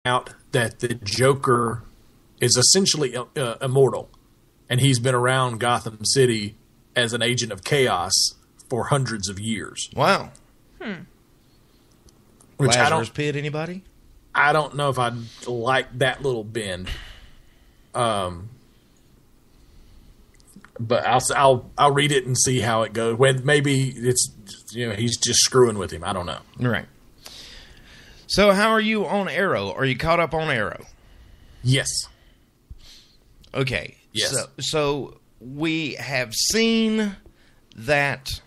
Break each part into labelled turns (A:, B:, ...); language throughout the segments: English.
A: out that the Joker is essentially immortal, and he's been around Gotham City as an agent of chaos for hundreds of years.
B: Wow.
A: Which
B: Lazarus Pit, anybody?
A: I don't know if I'd like that little bend. But I'll read it and see how it goes. When maybe it's he's just screwing with him. I don't know.
B: Right. So how are you on Arrow? Are you caught up on Arrow?
A: Yes.
B: Okay.
A: Yes.
B: So we have seen that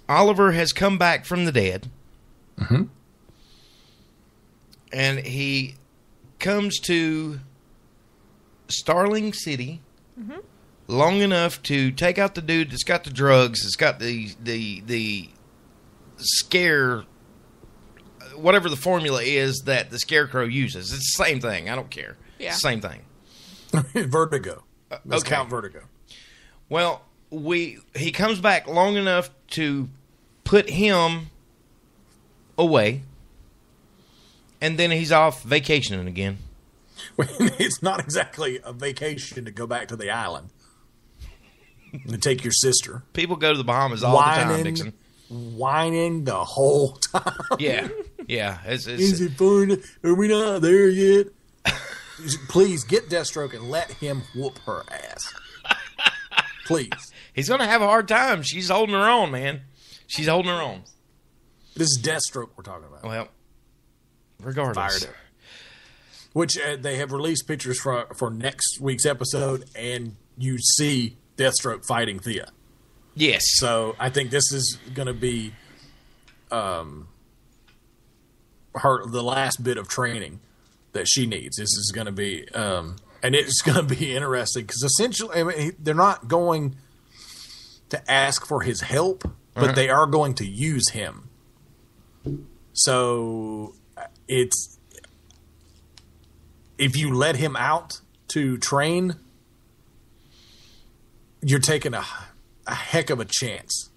B: Oliver has come back from the dead.
A: Mm-hmm.
B: And he comes to Starling City long enough to take out the dude that's got the drugs, that's got the scare, whatever the formula is that the Scarecrow uses. It's the same thing. I don't care.
C: Yeah.
B: It's the same thing.
A: Vertigo. Let's
B: Okay.
A: count Vertigo.
B: Well, he comes back long enough to put him away, and then he's off vacationing again.
A: It's not exactly a vacation to go back to the island and take your sister.
B: People go to the Bahamas all the time, Dixon.
A: Whining the whole time.
B: Yeah. It's,
A: Is it fun? Are we not there yet? Please get Deathstroke and let him whoop her ass. Please.
B: he's going to have a hard time. She's holding her own, man. She's holding her own.
A: This is Deathstroke we're talking about.
B: Well, regardless.
A: Fired it. Which they have released pictures for next week's episode, and you see Deathstroke fighting Thea.
B: Yes.
A: So I think this is going to be the last bit of training that she needs. This is going to be, and it's going to be interesting because essentially, they're not going to ask for his help, but they are going to use him. So it's, if you let him out to train, you're taking a heck of a chance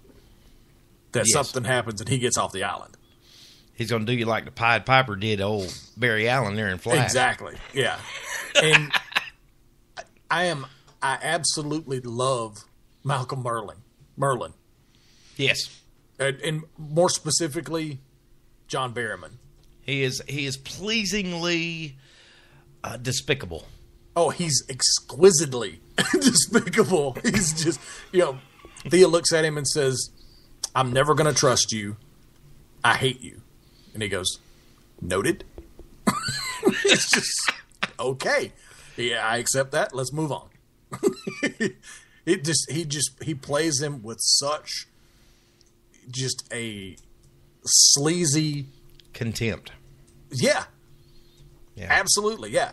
A: that something happens and he gets off the island.
B: He's going to do you like the Pied Piper did old Barry Allen there in Flash.
A: Exactly. Yeah. And I absolutely love Malcolm Merlin.
B: Yes.
A: And more specifically, John Barrowman.
B: He is pleasingly despicable.
A: Oh, he's exquisitely despicable. He's just, Thea looks at him and says, "I'm never going to trust you. I hate you." And he goes, "Noted." It's just, okay. Yeah, I accept that. Let's move on. He plays him with such just a sleazy
B: contempt.
A: Yeah. Absolutely. Yeah.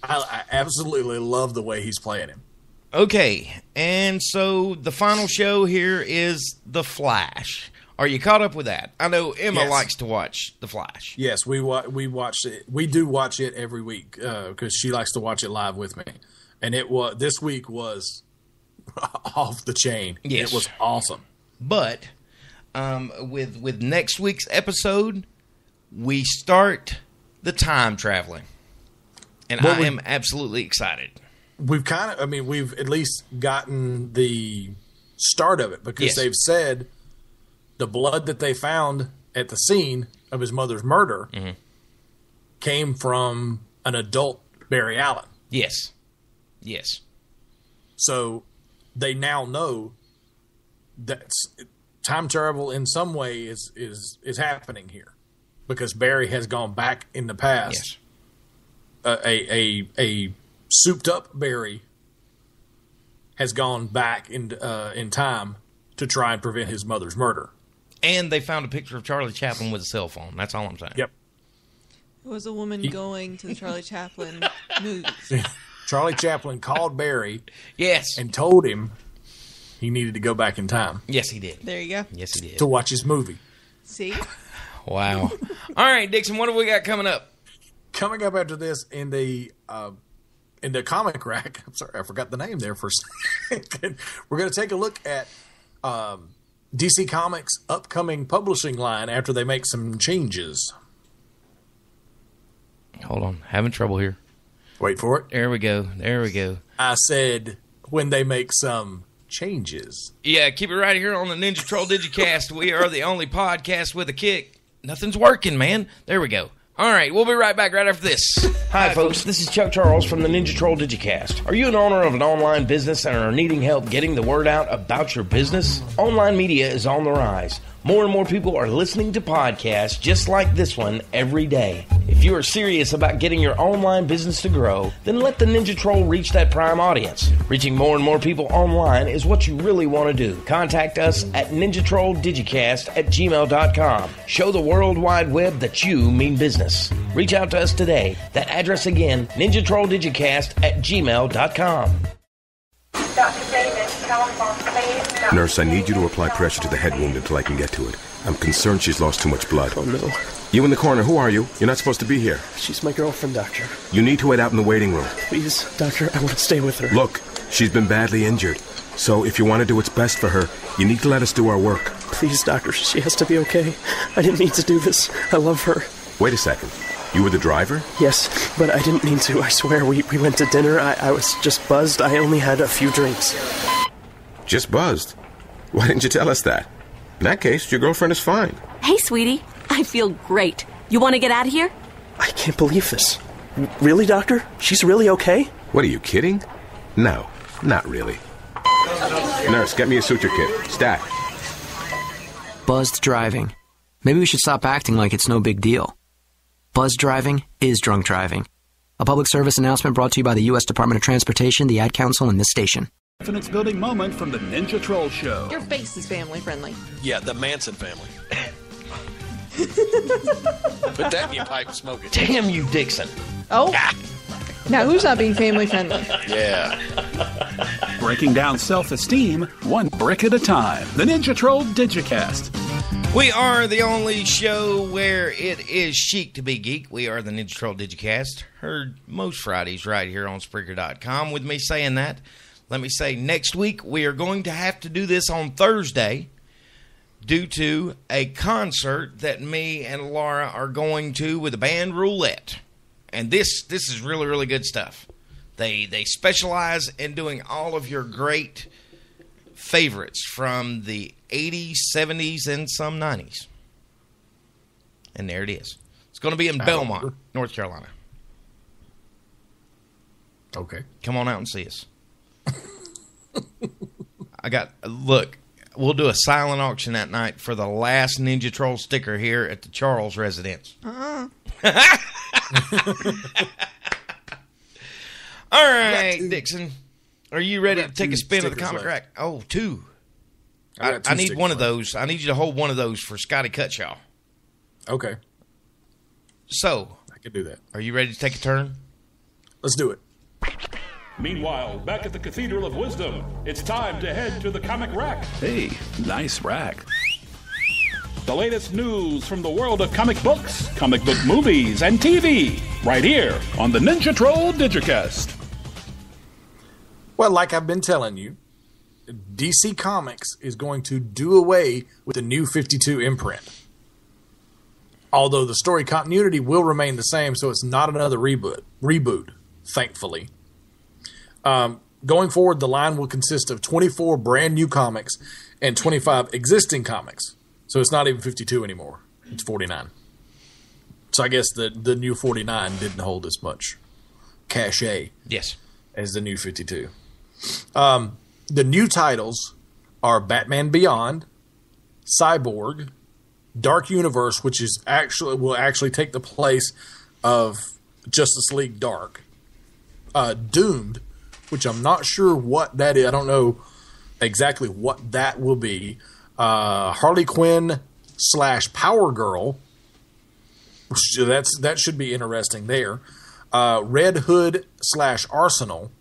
A: I absolutely love the way he's playing him.
B: Okay, and so the final show here is The Flash. Are you caught up with that? I know Emma likes to watch The Flash.
A: Yes, we watch it. We do watch it every week because she likes to watch it live with me. And this week was off the chain.
B: Yes.
A: It was awesome.
B: But with next week's episode, we start the time traveling. And I am absolutely excited. We've
A: at least gotten the start of it because they've said the blood that they found at the scene of his mother's murder came from an adult Barry Allen.
B: Yes.
A: So they now know that time travel in some way is happening here because Barry has gone back in the past.
B: Yes.
A: A souped up Barry has gone back in time to try and prevent his mother's murder.
B: And they found a picture of Charlie Chaplin with a cell phone. That's all I'm saying.
A: Yep.
C: It was a woman going to the Charlie Chaplin movies.
A: Charlie Chaplin called Barry.
B: Yes.
A: And told him he needed to go back in time.
B: Yes, he did.
C: There you go.
B: Yes, he did.
A: To watch his movie.
C: See?
B: Wow. All right, Dixon, what have we got coming up?
A: Coming up after this in the comic rack, I'm sorry, I forgot the name there for a second. We're going to take a look at DC Comics' upcoming publishing line after they make some changes.
B: Hold on. Having trouble here.
A: Wait for it.
B: There we go.
A: I said when they make some changes.
B: Yeah, keep it right here on the Ninja Troll Digicast. We are the only podcast with a kick. Nothing's working, man. There we go. All right, we'll be right back right after this.
D: Hi, folks. This is Chuck Charles from the Ninja Troll Digicast. Are you an owner of an online business and are needing help getting the word out about your business? Online media is on the rise. More and more people are listening to podcasts just like this one every day. If you are serious about getting your online business to grow, then let the Ninja Troll reach that prime audience. Reaching more and more people online is what you really want to do. Contact us at ninjatrolldigicast@gmail.com. Show the World Wide Web that you mean business. Reach out to us today. That address again, ninjatrolldigicast@gmail.com.
E: Dr. Davis, telephone, please.
F: Nurse, I need you to apply pressure to the head wound until I can get to it. I'm concerned she's lost too much blood.
G: Oh, no.
F: You in the corner, who are you? You're not supposed to be here.
G: She's my girlfriend, Doctor.
F: You need to wait out in the waiting room.
G: Please, Doctor, I want to stay with her.
F: Look, she's been badly injured. So if you want to do what's best for her, you need to let us do our work.
G: Please, Doctor, she has to be okay. I didn't mean to do this. I love her.
F: Wait a second. You were the driver?
G: Yes, but I didn't mean to. I swear, we went to dinner. I was just buzzed. I only had a few drinks.
F: Just buzzed? Why didn't you tell us that? In that case, your girlfriend is fine.
H: Hey, sweetie. I feel great. You want to get out of here?
G: I can't believe this. Really, Doctor? She's really okay?
F: What, are you kidding? No, not really. Nurse, get me a suture kit. Stat.
I: Buzzed driving. Maybe we should stop acting like it's no big deal. Buzzed driving is drunk driving. A public service announcement brought to you by the U.S. Department of Transportation, the Ad Council, and this station.
J: Confidence building moment from the Ninja Troll Show.
C: Your face is family friendly.
K: Yeah, the Manson family. Put that in your pipe and smoke it.
B: Damn you, Dixon.
C: Oh. Now who's not being family friendly?
K: Yeah.
J: Breaking down self-esteem, one brick at a time. The Ninja Troll Digicast.
B: We are the only show where it is chic to be geek. We are the Ninja Troll Digicast. Heard most Fridays right here on Spreaker.com. With me saying that, let me say next week we are going to have to do this on Thursday due to a concert that me and Laura are going to with the band Roulette. And this is really, really good stuff. They specialize in doing all of your great favorites from the 80s, 70s, and some 90s. And there it is. It's going to be in Belmont, North Carolina.
A: Okay.
B: Come on out and see us. Look, we'll do a silent auction that night for the last Ninja Troll sticker here at the Charles residence.
C: Uh-uh.
B: All right, Dixon. Are you ready to take a spin of the comic rack? Oh, two. I need one of those. I need you to hold one of those for Scotty Cutshaw.
A: Okay.
B: So,
A: I can do that.
B: Are you ready to take a turn?
A: Let's do it.
J: Meanwhile, back at the Cathedral of Wisdom, it's time to head to the comic rack. Hey, nice rack. The latest news from the world of comic books, comic book movies, and TV, right here on the Ninja Troll Digicast.
A: Well, like I've been telling you, DC Comics is going to do away with the New 52 imprint. Although the story continuity will remain the same, so it's not another reboot, thankfully. Going forward, the line will consist of 24 brand new comics and 25 existing comics. So it's not even 52 anymore. It's 49. So I guess the new 49 didn't hold as much cachet as the new 52. The new titles are Batman Beyond, Cyborg, Dark Universe, which is will actually take the place of Justice League Dark, Doomed, which I'm not sure what that is. I don't know exactly what that will be. Harley Quinn / Power Girl. That should be interesting there. Red Hood / Arsenal,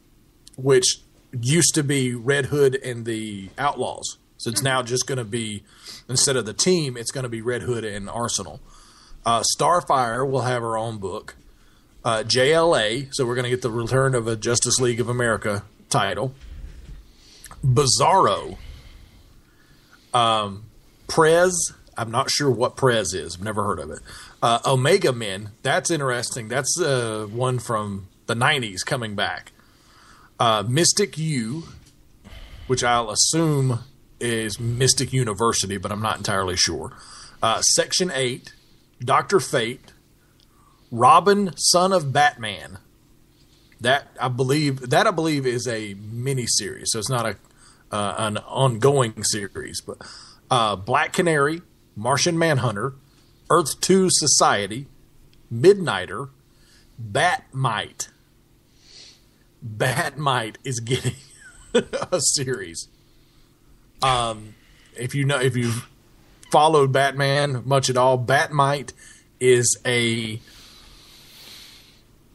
A: which used to be Red Hood and the Outlaws. So it's now just going to be, instead of the team, it's going to be Red Hood and Arsenal. Starfire will have her own book. JLA, so we're going to get the return of a Justice League of America title. Bizarro. Prez, I'm not sure what Prez is. I've never heard of it. Omega Men, that's interesting. That's one from the 90s coming back. Mystic U, which I'll assume is Mystic University, but I'm not entirely sure. Section 8, Dr. Fate, Robin, Son of Batman. That I believe is a mini-series, so it's not an ongoing series. But Black Canary, Martian Manhunter, Earth 2 Society, Midnighter, Batmite. Batmite is getting a series. If you've followed Batman much at all, Batmite is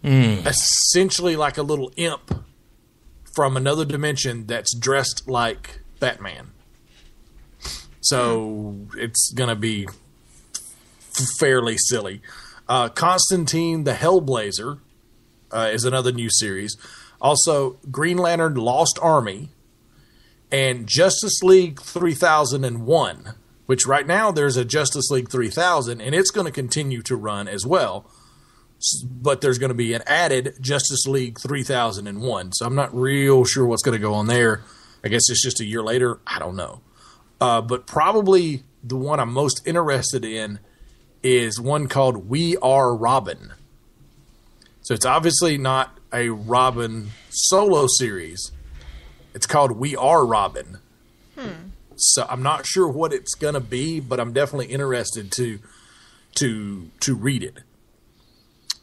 A: essentially like a little imp from another dimension that's dressed like Batman. So it's going to be fairly silly. Constantine the Hellblazer is another new series. Also, Green Lantern Lost Army and Justice League 3001, which right now there's a Justice League 3000, and it's going to continue to run as well. But there's going to be an added Justice League 3001. So I'm not real sure what's going to go on there. I guess it's just a year later. I don't know. But probably the one I'm most interested in is one called We Are Robin. So it's obviously not a Robin solo series. It's called We Are Robin. So I'm not sure what it's going to be, but I'm definitely interested to read it.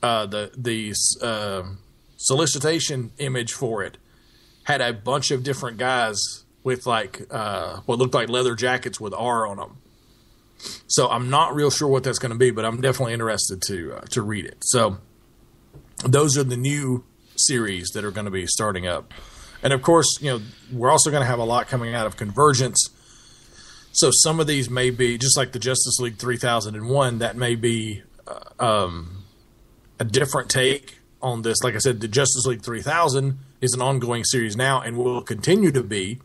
A: The solicitation image for it had a bunch of different guys with like what looked like leather jackets with R on them. So I'm not real sure what that's going to be, but I'm definitely interested to read it. So those are the new series that are going to be starting up. And of course, we're also going to have a lot coming out of Convergence. So some of these may be just like the Justice League 3001. That may be a different take on this. Like I said, the Justice League 3000 is an ongoing series now and will continue to be.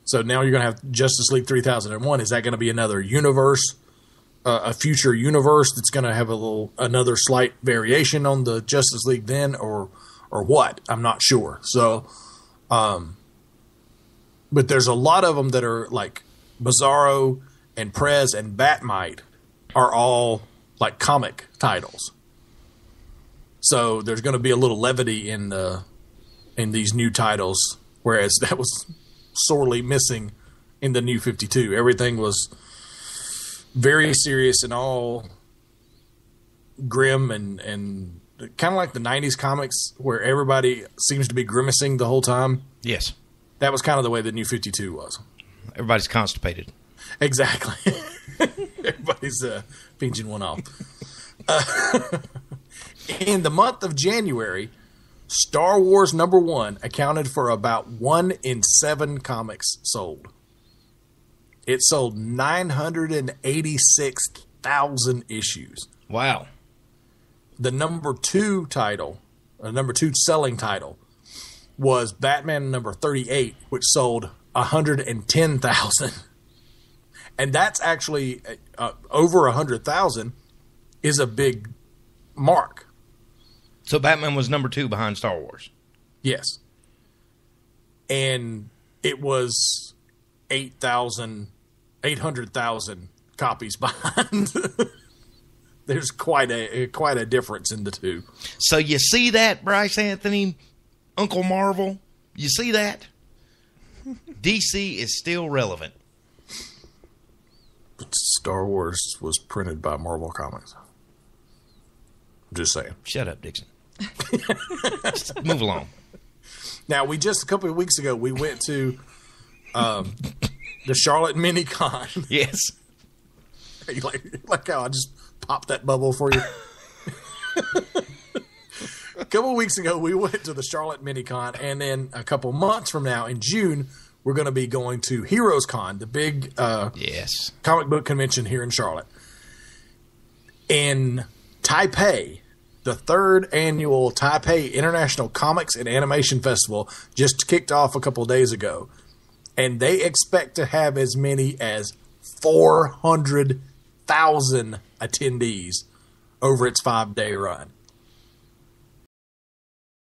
A: So now you're going to have Justice League 3001. Is that going to be another universe, a future universe that's going to have another slight variation on the Justice League then, or what? I'm not sure. So, but there's a lot of them that are like Bizarro and Prez and Batmite are all like comic titles. So there's going to be a little levity in these new titles, whereas that was sorely missing in the New 52. Everything was very serious and all grim and kind of like the 90s comics where everybody seems to be grimacing the whole time.
B: Yes.
A: That was kind of the way the New 52 was.
B: Everybody's constipated.
A: Exactly. Everybody's pinching one off. In the month of January, Star Wars #1 accounted for about 1 in 7 comics sold. It sold 986,000 issues.
B: Wow.
A: The number 2 selling title was Batman #38, which sold 110,000. And that's actually over 100,000 is a big mark.
B: So Batman was number 2 behind Star Wars.
A: Yes. And it was 800,000 copies behind. There's quite a difference in the two.
B: So you see that, Bryce Anthony, Uncle Marvel? You see that? DC is still relevant.
A: But Star Wars was printed by Marvel Comics. I'm just saying.
B: Shut up, Dixon. Just move along.
A: Now, a couple of weeks ago, we went to the Charlotte MiniCon.
B: Yes.
A: You like how I just popped that bubble for you? A couple of weeks ago, we went to the Charlotte MiniCon, and then a couple months from now, in June, we're going to be going to Heroes Con, the big comic book convention here in Charlotte. In Taipei, the 3rd annual Taipei International Comics and Animation Festival just kicked off a couple of days ago. And they expect to have as many as 400 1,000 attendees over its 5-day run.